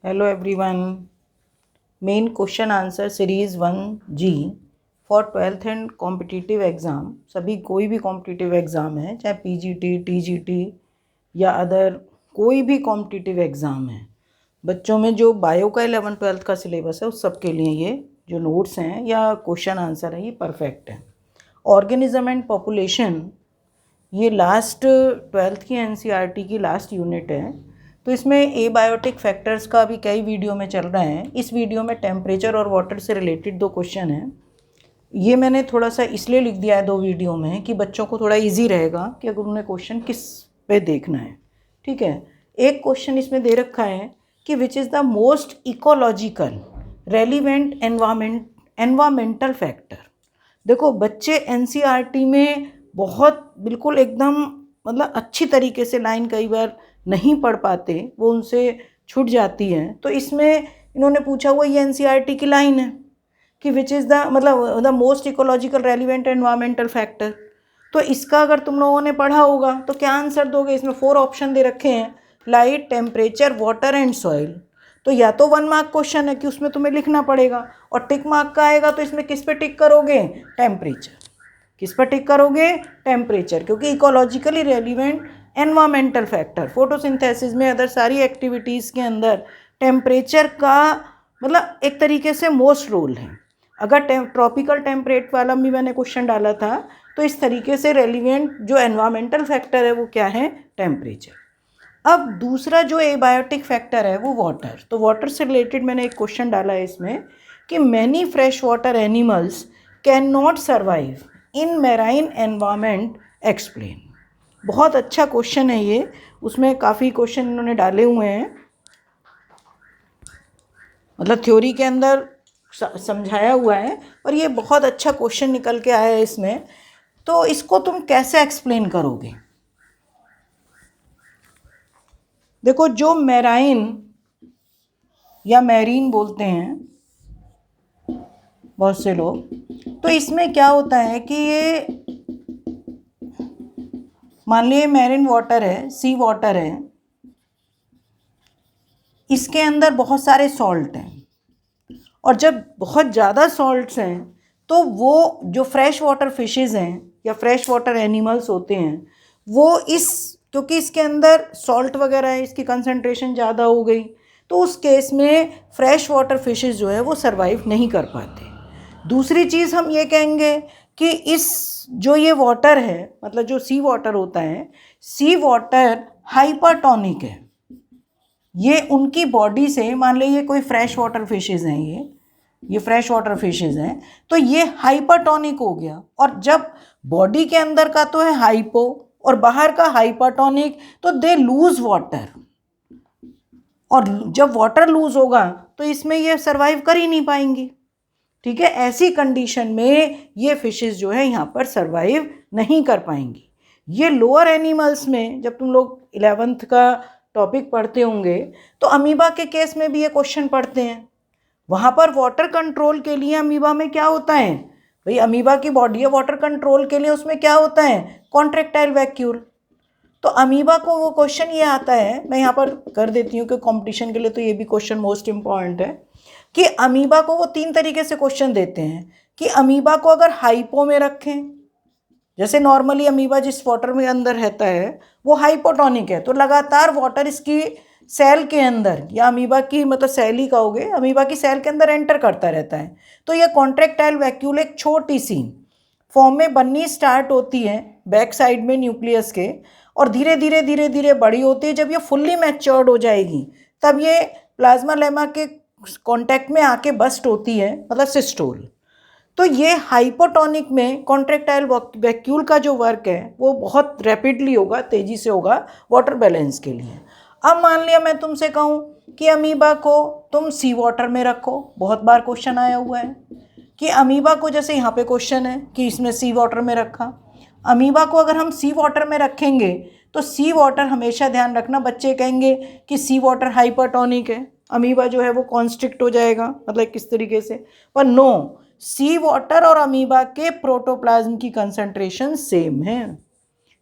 Hello everyone. Main question answer series 1G for 12th and competitive exam. सभी कोई भी competitive exam है, चाहे पीजीटी, टीजीटी या अदर कोई भी कॉम्पिटिटिव एग्ज़ाम है, बच्चों में जो बायो का 11th-12th का सिलेबस है उस सब के लिए ये जो नोट्स हैं या क्वेश्चन आंसर है ये परफेक्ट है. ऑर्गेनिज्म एंड पॉपुलेशन ये लास्ट 12th की एनसीईआरटी की लास्ट यूनिट है. तो इसमें एबायोटिक फैक्टर्स का अभी कई वीडियो में चल रहा है. इस वीडियो में टेम्परेचर और वाटर से रिलेटेड 2 क्वेश्चन हैं. ये मैंने थोड़ा सा इसलिए लिख दिया है 2 वीडियो में कि बच्चों को थोड़ा इजी रहेगा कि अगर उन्हें क्वेश्चन किस पे देखना है. ठीक है. एक क्वेश्चन इसमें दे रखा है कि which is the most ecological relevant environmental factor. देखो बच्चे एनसीईआरटी में बहुत बिल्कुल एकदम मतलब अच्छी तरीके से लाइन कई बार नहीं पढ़ पाते, वो उनसे छूट जाती है. तो इसमें इन्होंने पूछा हुआ ये एनसीईआरटी की लाइन है कि विच इज़ द मतलब the most ecological relevant environmental factor. तो इसका अगर तुम लोगों ने पढ़ा होगा तो क्या आंसर दोगे. इसमें 4 ऑप्शन दे रखे हैं, light, temperature, water and soil. तो या तो 1 मार्क क्वेश्चन है कि उसमें तुम्हें लिखना पड़ेगा, और टिक मार्क का आएगा तो इसमें किस पे टिक करोगे, टेम्परेचर. किस पर टिक करोगे, टेम्परेचर, क्योंकि ecologically relevant environmental factor photosynthesis में अदर सारी एक्टिविटीज़ के अंदर टेम्परेचर का मतलब एक तरीके से मोस्ट रोल है. अगर ट्रॉपिकल टेम्परेट वाला भी मैंने क्वेश्चन डाला था तो इस तरीके से रेलिवेंट जो एनवायरमेंटल फैक्टर है वो क्या है, टेम्परेचर. अब दूसरा जो एबायोटिक फैक्टर है वो वाटर. तो वाटर से रिलेटेड मैंने एक क्वेश्चन डाला है इसमें कि many fresh water animals can not survive in marine environment, explain. बहुत अच्छा क्वेश्चन है ये. उसमें काफ़ी क्वेश्चन इन्होंने डाले हुए हैं, मतलब थ्योरी के अंदर समझाया हुआ है, और ये बहुत अच्छा क्वेश्चन निकल के आया है इसमें. तो इसको तुम कैसे एक्सप्लेन करोगे. देखो जो मैराइन या मैरीन बोलते हैं बहुत से लोग, तो इसमें क्या होता है कि ये मान लीजिए मैरीन वाटर है, सी वाटर है, इसके अंदर बहुत सारे सॉल्ट हैं, और जब बहुत ज़्यादा सॉल्ट्स हैं तो वो जो फ्रेश वाटर फिशेज़ हैं या फ्रेश वाटर एनिमल्स होते हैं वो क्योंकि इसके अंदर सॉल्ट वगैरह है, इसकी कंसंट्रेशन ज़्यादा हो गई, तो उस केस में फ्रेश वाटर फिशेज़ जो है वो सर्वाइव नहीं कर पाते. दूसरी चीज़ हम ये कहेंगे कि जो ये वाटर है मतलब जो सी वाटर होता है, सी वाटर हाइपरटोनिक है. ये उनकी बॉडी से, मान लीजिए कोई फ्रेश वाटर फिशेज़ हैं, ये फ्रेश वाटर फिशेज़ हैं, तो ये हाइपरटोनिक हो गया. और जब बॉडी के अंदर का तो है हाइपो और बाहर का हाइपरटोनिक, तो दे लूज वाटर. और जब वाटर लूज होगा तो इसमें ये सर्वाइव कर ही नहीं पाएंगी. ठीक है. ऐसी कंडीशन में ये फिशेज़ जो है यहाँ पर सर्वाइव नहीं कर पाएंगी. ये लोअर एनिमल्स में जब तुम लोग 11th का टॉपिक पढ़ते होंगे तो अमीबा के केस में भी ये क्वेश्चन पढ़ते हैं. वहाँ पर वाटर कंट्रोल के लिए अमीबा में क्या होता है भाई, अमीबा की बॉडी है, वाटर कंट्रोल के लिए उसमें क्या होता है, कॉन्ट्रैक्टाइल वैक्यूल. तो अमीबा को वो क्वेश्चन ये आता है, मैं यहाँ पर कर देती हूँ कि कंपटीशन के लिए तो ये भी क्वेश्चन मोस्ट इम्पॉर्टेंट है, कि अमीबा को वो 3 तरीके से क्वेश्चन देते हैं कि अमीबा को अगर हाइपो में रखें, जैसे नॉर्मली अमीबा जिस वाटर में अंदर रहता है वो हाइपोटोनिक है, तो लगातार वाटर इसकी सेल के अंदर, या अमीबा की मतलब सेल ही कहोगे, अमीबा की सेल के अंदर एंटर करता रहता है. तो यह कॉन्ट्रैक्टाइल वैक्यूल एक छोटी सी फॉर्म में बननी स्टार्ट होती है बैक साइड में न्यूक्लियस के, और धीरे धीरे धीरे धीरे बड़ी होती है. जब ये फुल्ली मैच्योर्ड हो जाएगी तब ये प्लाज्मा लेमा के कांटेक्ट में आके बस्ट होती है, मतलब सिस्टोल. तो ये हाइपोटोनिक में कॉन्ट्रैक्टाइल वैक्यूल का जो वर्क है वो बहुत रैपिडली होगा, तेज़ी से होगा वाटर बैलेंस के लिए. अब मान लिया मैं तुमसे कहूँ कि अमीबा को तुम सी वाटर में रखो, बहुत बार क्वेश्चन आया हुआ है कि अमीबा को, जैसे यहाँ पे क्वेश्चन है कि इसमें सी वाटर में रखा, अमीबा को अगर हम सी वाटर में रखेंगे तो सी वाटर हमेशा ध्यान रखना, बच्चे कहेंगे कि सी वाटर हाइपरटोनिक है, अमीबा जो है वो कॉन्स्ट्रिक्ट हो जाएगा, मतलब किस तरीके से. पर नो, सी वाटर और अमीबा के प्रोटोप्लाज्म की कंसंट्रेशन सेम है.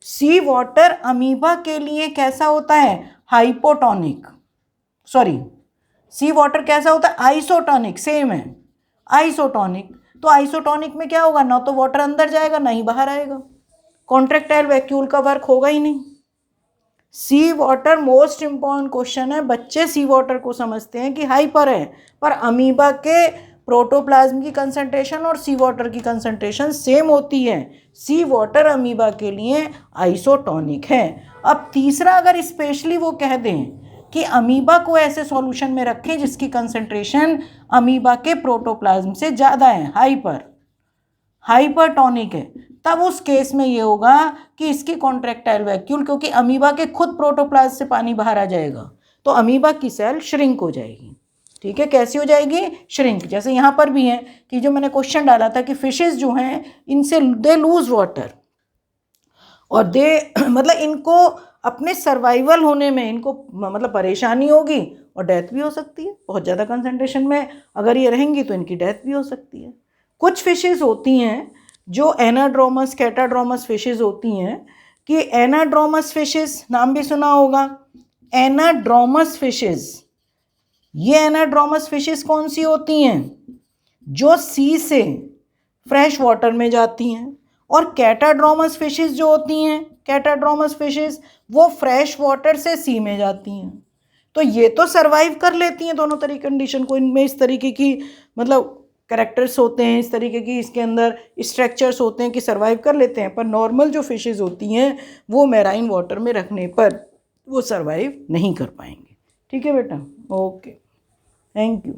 सी वाटर अमीबा के लिए कैसा होता है, हाइपोटोनिक, सॉरी सी वाटर कैसा होता है? आइसोटोनिक, सेम है आइसोटोनिक। तो आइसोटोनिक में क्या होगा? ना तो वाटर अंदर जाएगा ना ही बाहर आएगा, कॉन्ट्रैक्टाइल वैक्यूल का वर्क होगा ही नहीं। सी वाटर मोस्ट इंपॉर्टेंट क्वेश्चन है। बच्चे सी वाटर को समझते हैं कि हाइपर है, पर अमीबा के प्रोटोप्लाज्म की कंसंट्रेशन और सी वाटर की कंसंट्रेशन सेम होती है। सी वाटर अमीबा के लिए आइसोटोनिक है। अब तीसरा, अगर स्पेशली वो कह दें कि अमीबा को ऐसे सॉल्यूशन में रखें जिसकी कंसंट्रेशन अमीबा के प्रोटोप्लाज्म से ज़्यादा है, हाइपरटोनिक है, तब उस केस में ये होगा कि इसकी कॉन्ट्रैक्टाइल वैक्यूल, क्योंकि अमीबा के खुद प्रोटोप्लाज्म से पानी बाहर आ जाएगा, तो अमीबा की सेल श्रिंक हो जाएगी। ठीक है, कैसी हो जाएगी? श्रिंक। जैसे यहाँ पर भी है कि जो मैंने क्वेश्चन डाला था कि फिशेस जो हैं इनसे दे लूज वाटर और दे मतलब इनको अपने सर्वाइवल होने में इनको मतलब परेशानी होगी और डेथ भी हो सकती है। बहुत ज़्यादा कंसंट्रेशन में अगर ये रहेंगी तो इनकी डेथ भी हो सकती है। कुछ फिशेस होती हैं जो एनाड्रोमस कैटाड्रोमस फिशेस होती हैं, कि एनाड्रोमस फिशेस नाम भी सुना होगा, एनाड्रोमस फिशेस। ये एनाड्रोमस फिशेस कौन सी होती हैं? जो सी से फ्रेश वाटर में जाती हैं। और कैटाड्रोमस फिशेस जो होती हैं, कैटाड्रोमस फिशेस, वो फ्रेश वाटर से सी में जाती हैं। तो ये तो सरवाइव कर लेती हैं दोनों तरह कंडीशन को। इनमें इस तरीके की मतलब कैरेक्टर्स होते हैं, इस तरीके की इसके अंदर स्ट्रक्चर्स होते हैं कि सरवाइव कर लेते हैं। पर नॉर्मल जो फिशेस होती हैं वो मैराइन वाटर में रखने पर वो सरवाइव नहीं कर पाएंगे। ठीक है बेटा, ओके, थैंक यू।